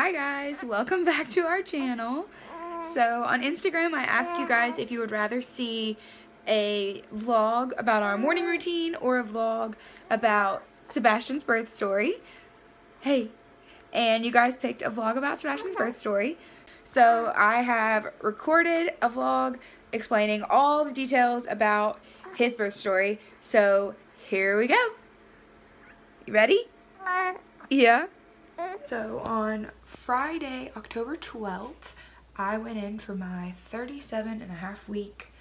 Hi guys, welcome back to our channel. So on Instagram I asked you guys if you would rather see a vlog about our morning routine or a vlog about Sebastian's birth story. Hey, and you guys picked a vlog about Sebastian's birth story. So I have recorded a vlog explaining all the details about his birth story. So here we go. You ready? Yeah. So on Friday, October 12th, I went in for my 37.5-week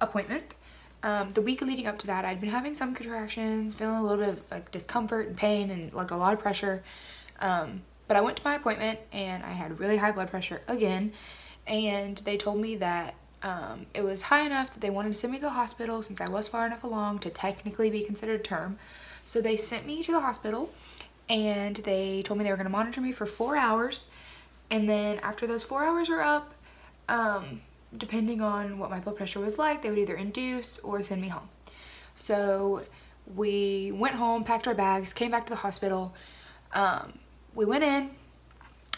appointment. The week leading up to that, I'd been having some contractions, feeling a little bit of like discomfort and pain and like a lot of pressure. But I went to my appointment and I had really high blood pressure again, and they told me that it was high enough that they wanted to send me to the hospital since I was far enough along to technically be considered term. So they sent me to the hospital and they told me they were going to monitor me for 4 hours, and then after those 4 hours were up, depending on what my blood pressure was like, they would either induce or send me home. So we went home, packed our bags, came back to the hospital. We went in,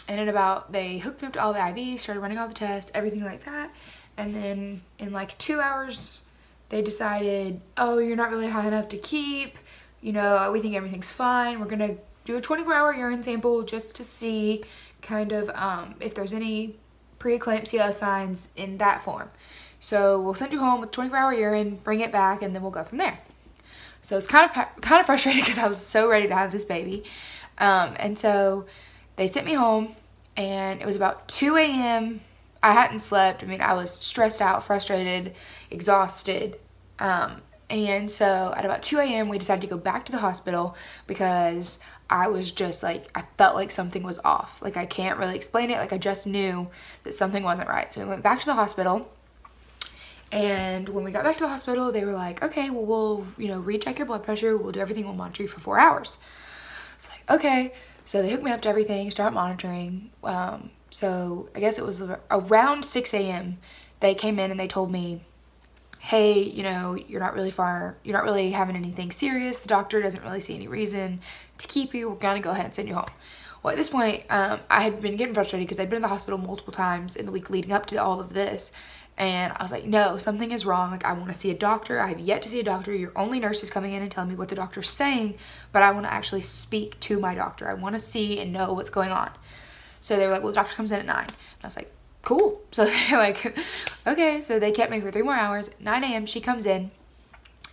and they hooked me up to all the IVs, started running all the tests, everything like that, and then in like 2 hours they decided, oh, you're not really high enough to keep, you know, we think everything's fine, we're gonna do a 24-hour urine sample just to see kind of if there's any preeclampsia signs in that form. So we'll send you home with 24-hour urine, bring it back, and then we'll go from there. So it's kind of frustrating because I was so ready to have this baby. And so they sent me home, and it was about 2 a.m. I hadn't slept. I mean, I was stressed out, frustrated, exhausted. And so at about 2 a.m. we decided to go back to the hospital because I was just like, I felt like something was off. Like, I can't really explain it. Like, I just knew that something wasn't right. So we went back to the hospital, and when we got back to the hospital, they were like, okay, well, we'll, you know, recheck your blood pressure. We'll do everything. We'll monitor you for 4 hours. So like, okay. So they hooked me up to everything, start monitoring. So I guess it was around 6 a.m. they came in and they told me, hey, you know, you're not really having anything serious. The doctor doesn't really see any reason to keep you. We're gonna go ahead and send you home. Well, at this point, I had been getting frustrated because I'd been in the hospital multiple times in the week leading up to all of this. And I was like, no, something is wrong. Like, I want to see a doctor. I have yet to see a doctor. Your only nurse is coming in and telling me what the doctor's saying, but I want to actually speak to my doctor. I want to see and know what's going on. So they were like, well, the doctor comes in at 9. And I was like, cool. So they're like, okay. So they kept me for 3 more hours. 9 a.m. she comes in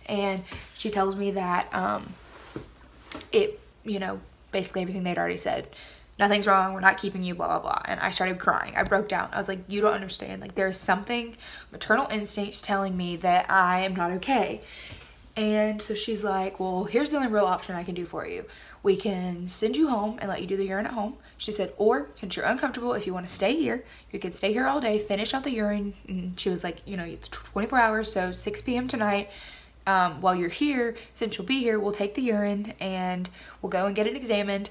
and she tells me that you know, basically everything they'd already said. Nothing's wrong. We're not keeping you, blah, blah, blah. And I started crying. I broke down. I was like, you don't understand. Like, there's something, maternal instincts telling me that I am not okay. And so she's like, well, here's the only real option I can do for you. We can send you home and let you do the urine at home. She said, or since you're uncomfortable, if you want to stay here, you can stay here all day, finish out the urine. And she was like, you know, it's 24 hours, so 6 p.m. tonight. While you're here, since you'll be here, we'll take the urine and we'll go and get it examined,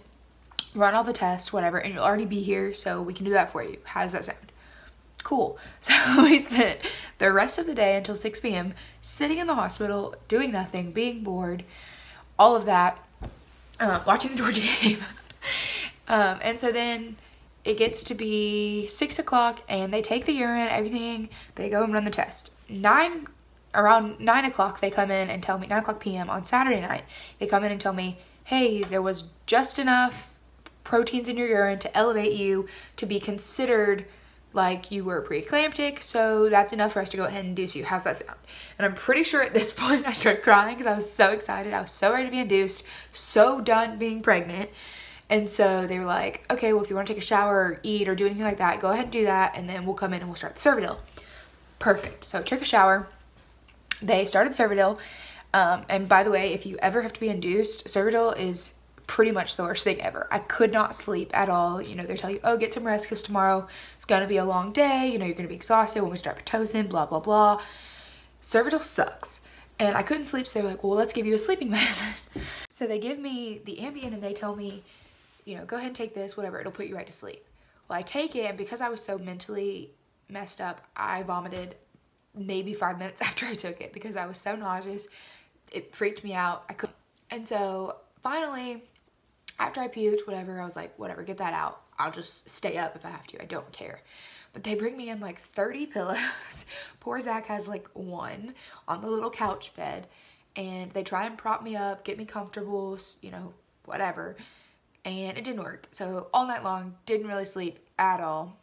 run all the tests, whatever, and you'll already be here, so we can do that for you. How does that sound? Cool. So we spent the rest of the day until 6 p.m. sitting in the hospital, doing nothing, being bored, all of that, watching the Georgia game. And so then it gets to be 6 o'clock and they take the urine, everything, they go and run the test. Around 9 o'clock they come in and tell me, 9 o'clock p.m. on Saturday night, they come in and tell me, hey, there was just enough proteins in your urine to elevate you to be considered like you were preeclamptic, so that's enough for us to go ahead and induce you. How's that sound? And I'm pretty sure at this point I started crying because I was so excited. I was so ready to be induced, so done being pregnant. And so they were like, okay, well, if you want to take a shower or eat or do anything like that, go ahead and do that, and then we'll come in and we'll start the Cervidil. Perfect. So I took a shower. They started Cervidil. And by the way, if you ever have to be induced, Cervidil is pretty much the worst thing ever. I could not sleep at all. You know, they tell you, oh, get some rest because tomorrow it's going to be a long day. You know, you're going to be exhausted when we start Pitocin, blah, blah, blah. Cervidil sucks. And I couldn't sleep, so they were like, well, let's give you a sleeping medicine. So they give me the Ambien and they tell me, you know, go ahead and take this, whatever, it'll put you right to sleep. Well, I take it, and because I was so mentally messed up, I vomited maybe 5 minutes after I took it because I was so nauseous. It freaked me out. I couldn't. And so finally After I puked, whatever, I was like, whatever, get that out. I'll just stay up if I have to. I don't care. But they bring me in like 30 pillows. Poor Zach has like one on the little couch bed. And they try and prop me up, get me comfortable, you know, whatever. And it didn't work. So all night long, didn't really sleep at all.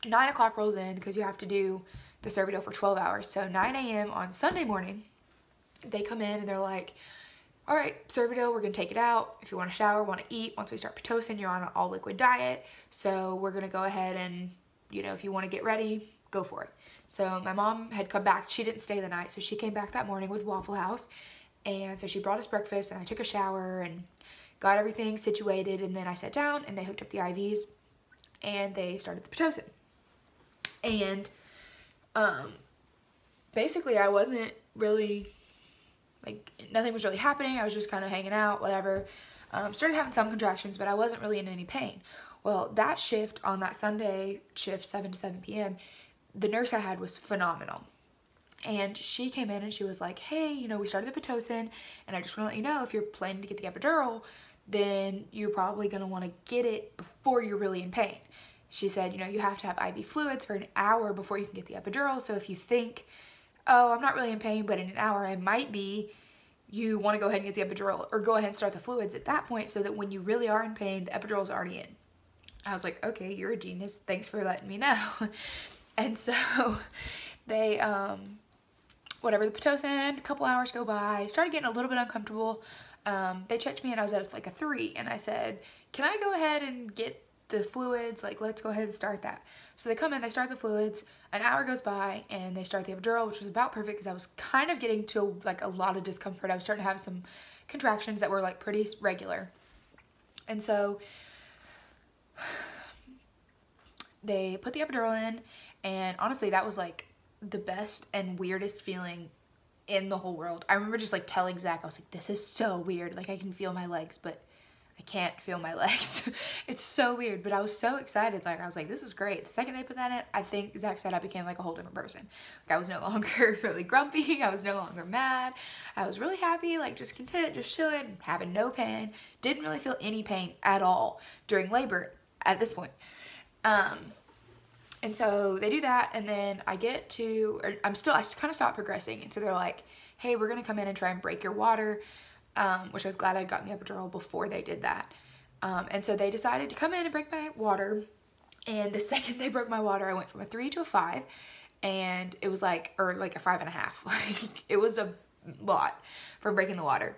9 o'clock rolls in because you have to do the Cervidil for 12 hours. So 9 a.m. on Sunday morning, they come in and they're like, all right, Cervidil, we're going to take it out. If you want to shower, want to eat, once we start Pitocin, you're on an all liquid diet. So we're going to go ahead and, you know, if you want to get ready, go for it. So my mom had come back. She didn't stay the night. So she came back that morning with Waffle House. And so she brought us breakfast and I took a shower and got everything situated. And then I sat down and they hooked up the IVs and they started the Pitocin. And basically I wasn't really, like, nothing was really happening. I was just kind of hanging out, whatever. Started having some contractions, but I wasn't really in any pain. Well, that shift on that Sunday shift, 7 to 7 p.m., the nurse I had was phenomenal. And she came in and she was like, hey, you know, we started the Pitocin, and I just want to let you know, if you're planning to get the epidural, then you're probably going to want to get it before you're really in pain. She said, you know, you have to have IV fluids for an hour before you can get the epidural. So if you think, oh, I'm not really in pain, but in an hour I might be, you want to go ahead and get the epidural, or go ahead and start the fluids at that point so that when you really are in pain, the epidural is already in. I was like, okay, you're a genius. Thanks for letting me know. And so they, whatever, the Pitocin, a couple hours go by, started getting a little bit uncomfortable. They checked me and I was at like a 3, and I said, can I go ahead and get the fluids? Like, let's go ahead and start that. So they come in, they start the fluids, an hour goes by, and they start the epidural, which was about perfect because I was kind of getting to like a lot of discomfort. I was starting to have some contractions that were like pretty regular. And so they put the epidural in, and honestly, that was like the best and weirdest feeling in the whole world. I remember just like telling Zach, I was like, this is so weird. Like, I can feel my legs, but I can't feel my legs. It's so weird, but I was so excited. Like, I was like, this is great. The second they put that in, I think Zach said I became like a whole different person. Like, I was no longer really grumpy. I was no longer mad. I was really happy, like just content, just chilling, having no pain. Didn't really feel any pain at all during labor at this point. And so they do that, and then I get to, or I kind of stopped progressing. And so they're like, hey, we're going to come in and try and break your water, which I was glad I'd gotten the epidural before they did that. And so they decided to come in and break my water. And the second they broke my water, I went from a 3 to a 5, and it was like, or like a 5.5. Like, it was a lot for breaking the water.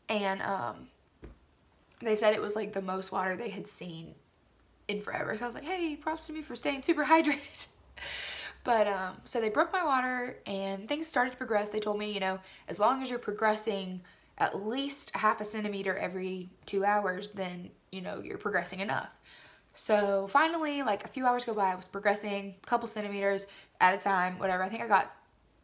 And they said it was like the most water they had seen in forever. So I was like, hey, props to me for staying super hydrated. But so they broke my water and things started to progress. They told me, you know, as long as you're progressing at least 0.5 centimeter every 2 hours, then, you know, you're progressing enough. So finally, like a few hours go by, I was progressing a couple centimeters at a time, whatever. I think I got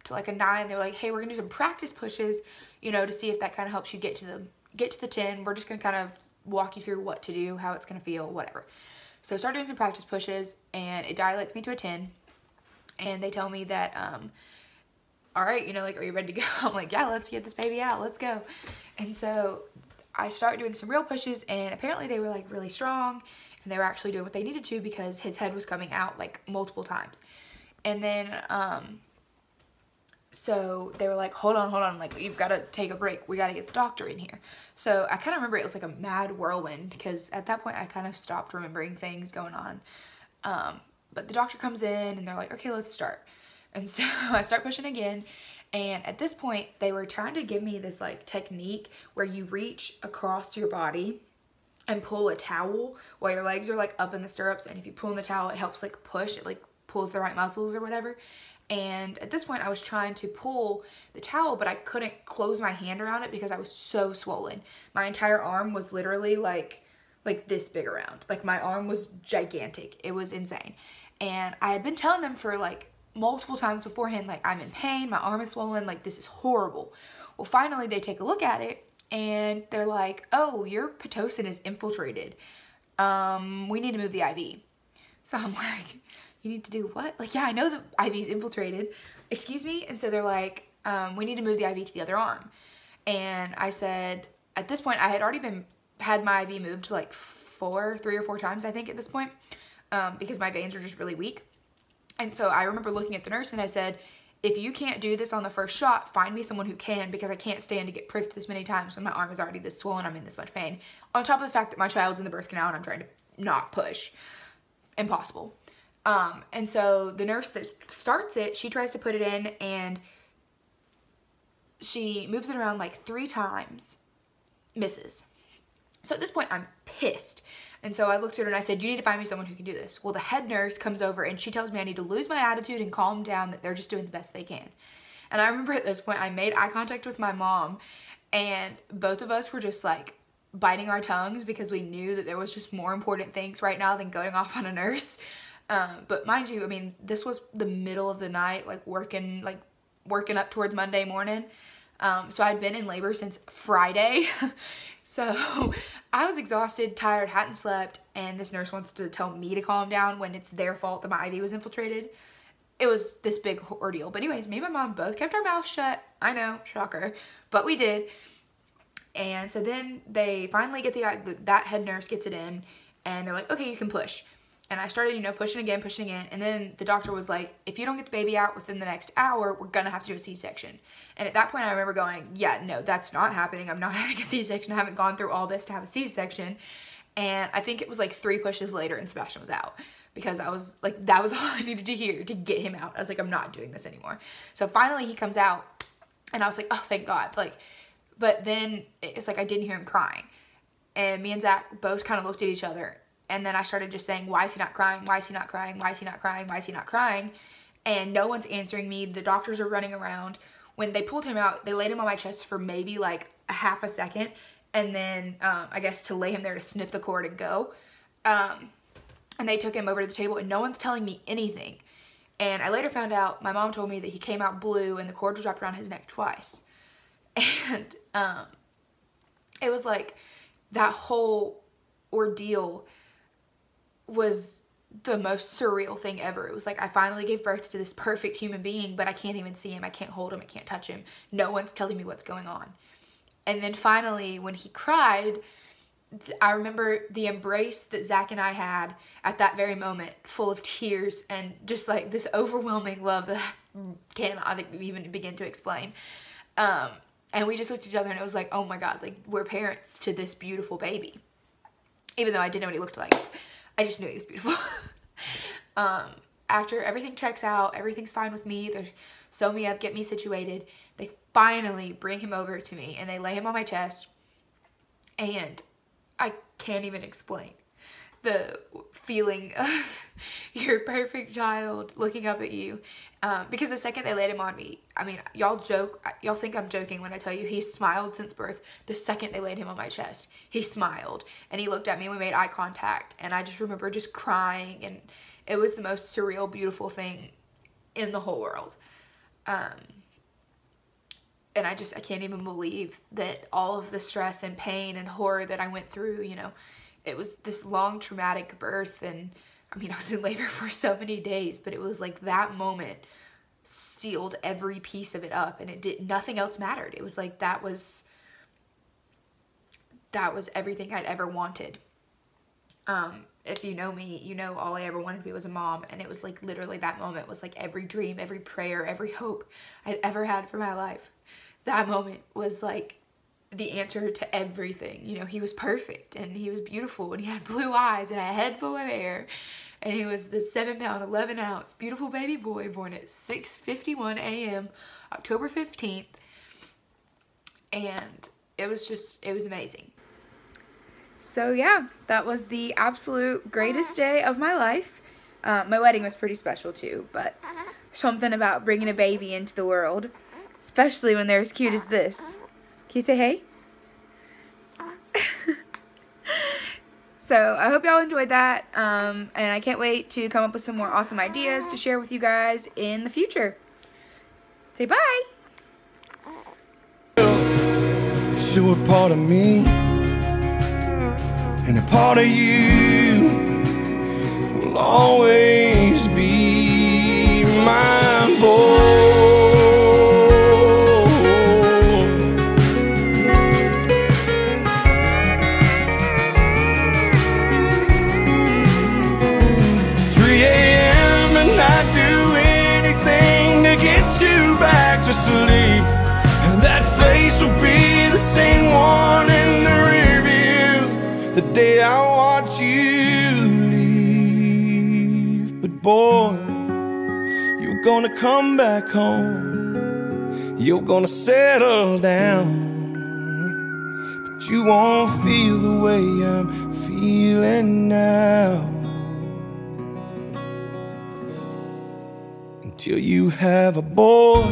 to like a 9. They were like, hey, we're gonna do some practice pushes, you know, to see if that kind of helps you get to the 10. We're just gonna kind of walk you through what to do, how it's gonna feel, whatever. So I start doing some practice pushes, and it dilates me to a 10. And they tell me that, all right, you know, like, are you ready to go? I'm like, yeah, let's get this baby out. Let's go. And so I start doing some real pushes, and apparently they were like really strong, and they were actually doing what they needed to because his head was coming out like multiple times. And then, so they were like, hold on, like, you've got to take a break. We got to get the doctor in here. So I kind of remember it was like a mad whirlwind because at that point I kind of stopped remembering things going on. But the doctor comes in and they're like, okay, let's start. And so I start pushing again. And at this point they were trying to give me this like technique where you reach across your body and pull a towel while your legs are like up in the stirrups. And if you pull in the towel, it helps like push, it like pulls the right muscles or whatever. And at this point I was trying to pull the towel, but I couldn't close my hand around it because I was so swollen. My entire arm was literally like this big around. Like, my arm was gigantic. It was insane. And I had been telling them for like multiple times beforehand, like, I'm in pain, my arm is swollen, like, this is horrible. Well, finally they take a look at it and they're like, oh, your Pitocin is infiltrated. We need to move the IV. So I'm like, you need to do what? Like, yeah, I know the IV's infiltrated. Excuse me? And so they're like, we need to move the IV to the other arm. And I said, at this point, I had already been had my IV moved like 3 or 4 times, I think, at this point, because my veins are just really weak. And so I remember looking at the nurse and I said, if you can't do this on the first shot, find me someone who can, because I can't stand to get pricked this many times when my arm is already this swollen, I'm in this much pain. On top of the fact that my child's in the birth canal and I'm trying to not push. Impossible. And so the nurse that starts it, she tries to put it in and she moves it around like 3 times, misses. So at this point, I'm pissed. And so I looked at her and I said, you need to find me someone who can do this. Well, the head nurse comes over and she tells me I need to lose my attitude and calm down, that they're just doing the best they can. And I remember at this point, I made eye contact with my mom and both of us were just like biting our tongues because we knew that there was just more important things right now than going off on a nurse. But mind you, I mean, this was the middle of the night, like working up towards Monday morning. So I'd been in labor since Friday. So I was exhausted, tired, hadn't slept, and this nurse wants to tell me to calm down when it's their fault that my IV was infiltrated. It was this big ordeal. But anyways, me and my mom both kept our mouths shut. I know, shocker, but we did. And so then they finally get that head nurse gets it in and they're like, okay, you can push. And I started, you know, pushing again. And then the doctor was like, if you don't get the baby out within the next hour, we're going to have to do a C-section. And at that point, I remember going, yeah, no, that's not happening. I'm not having a C-section. I haven't gone through all this to have a C-section. And I think it was like 3 pushes later and Sebastian was out. Because I was like, that was all I needed to hear to get him out. I was like, I'm not doing this anymore. So finally he comes out and I was like, oh, thank God. Like, but then it's like I didn't hear him crying. And me and Zach both kind of looked at each other. And then I started just saying, why is he not crying? Why is he not crying? Why is he not crying? Why is he not crying? And no one's answering me. The doctors are running around. When they pulled him out, they laid him on my chest for maybe like a half a second. And then I guess to lay him there to snip the cord and go. And they took him over to the table and no one's telling me anything. And I later found out, my mom told me that he came out blue and the cord was wrapped around his neck twice. And it was like that whole ordeal was the most surreal thing ever. It was like I finally gave birth to this perfect human being, but I can't even see him. I can't hold him. I can't touch him. No one's telling me what's going on. And then finally, when he cried, I remember the embrace that Zach and I had at that very moment, full of tears and just like this overwhelming love that I cannot even begin to explain. And we just looked at each other and it was like, oh my God, like we're parents to this beautiful baby. Even though I didn't know what he looked like. I just knew he was beautiful. After everything checks out, everything's fine with me, they sew me up, get me situated, they finally bring him over to me and they lay him on my chest and I can't even explain the feeling of your perfect child looking up at you. Because the second they laid him on me, I mean, y'all think I'm joking when I tell you he smiled since birth. The second they laid him on my chest, he smiled and he looked at me and we made eye contact. And I just remember just crying and it was the most surreal, beautiful thing in the whole world. And I can't even believe that all of the stress and pain and horror that I went through, you know, it was this long traumatic birth. And I mean, I was in labor for so many days, but it was like that moment sealed every piece of it up and nothing else mattered. It was like, that was everything I'd ever wanted. If you know me, you know all I ever wanted to be was a mom. And it was like literally that moment was like every dream, every prayer, every hope I'd ever had for my life. That moment was like the answer to everything. You know, he was perfect and he was beautiful and he had blue eyes and a head full of hair. And he was the 7-pound, 11-ounce beautiful baby boy born at 6:51 a.m. October 15th. And it was amazing. So yeah, that was the absolute greatest day of my life. My wedding was pretty special too, but something about bringing a baby into the world, especially when they're as cute as this. Can you say hey? So I hope y'all enjoyed that, and I can't wait to come up with some more awesome ideas to share with you guys in the future. Say bye! 'Cause you were part of me, and a part of you will always be my boy. day I watch you leave. But boy, you're gonna come back home, you're gonna settle down, but you won't feel the way I'm feeling now. Until you have a boy